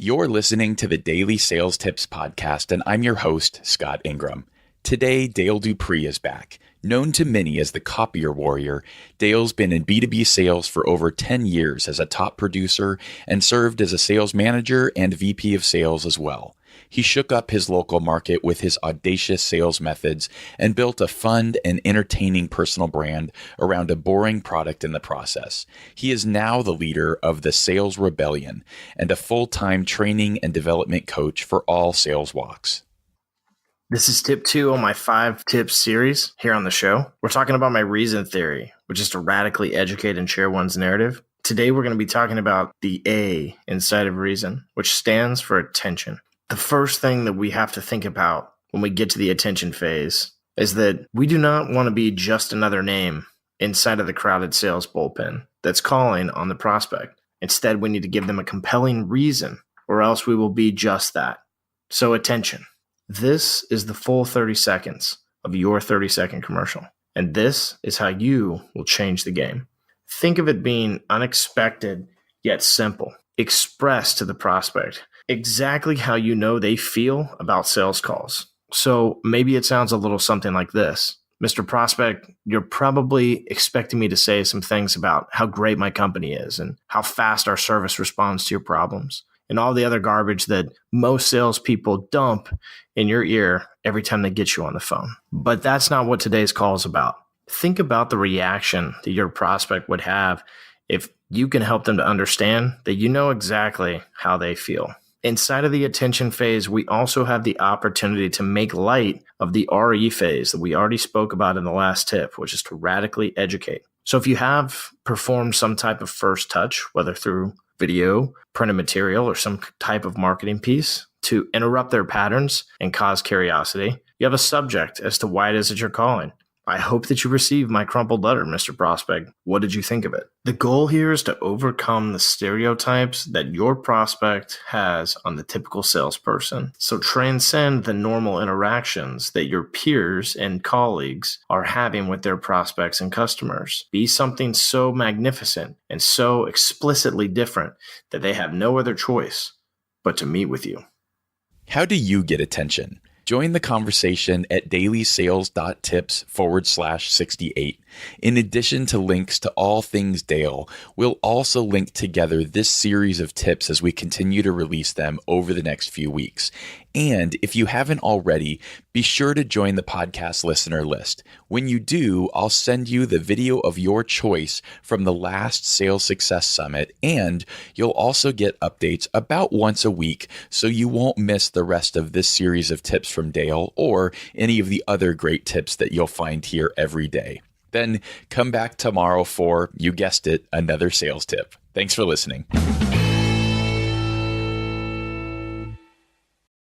You're listening to the Daily Sales Tips Podcast, and I'm your host, Scott Ingram. Today, Dale Dupree is back. Known to many as the copier warrior, Dale's been in B2B sales for over 10 years as a top producer and served as a sales manager and VP of sales as well. He shook up his local market with his audacious sales methods and built a fun and entertaining personal brand around a boring product in the process. He is now the leader of the Sales Rebellion and a full-time training and development coach for all sales walks. This is tip 2 on my 5 tips series here on the show. We're talking about my reason theory, which is to radically educate and share one's narrative. Today, we're going to be talking about the A inside of reason, which stands for attention. The first thing that we have to think about when we get to the attention phase is that we do not want to be just another name inside of the crowded sales bullpen that's calling on the prospect. Instead, we need to give them a compelling reason, or else we will be just that. So attention. This is the full 30 seconds of your 30-second commercial, and this is how you will change the game. Think of it being unexpected yet simple. Express to the prospect exactly how you know they feel about sales calls. So maybe it sounds a little something like this. Mr. Prospect, you're probably expecting me to say some things about how great my company is and how fast our service responds to your problems and all the other garbage that most salespeople dump in your ear every time they get you on the phone. But that's not what today's call is about. Think about the reaction that your prospect would have if you can help them to understand that you know exactly how they feel. Inside of the attention phase, we also have the opportunity to make light of the RE phase that we already spoke about in the last tip, which is to radically educate. So if you have performed some type of first touch, whether through video, printed material, or some type of marketing piece to interrupt their patterns and cause curiosity, you have a subject as to why it is that you're calling. I hope that you received my crumpled letter, Mr. Prospect. What did you think of it? The goal here is to overcome the stereotypes that your prospect has on the typical salesperson. So transcend the normal interactions that your peers and colleagues are having with their prospects and customers. Be something so magnificent and so explicitly different that they have no other choice but to meet with you. How do you get attention? Join the conversation at dailysales.tips/68. In addition to links to all things Dale, we'll also link together this series of tips as we continue to release them over the next few weeks. And if you haven't already, be sure to join the podcast listener list. When you do, I'll send you the video of your choice from the last Sales Success Summit, and you'll also get updates about once a week so you won't miss the rest of this series of tips from Dale or any of the other great tips that you'll find here every day. Then come back tomorrow for, you guessed it, another sales tip. Thanks for listening.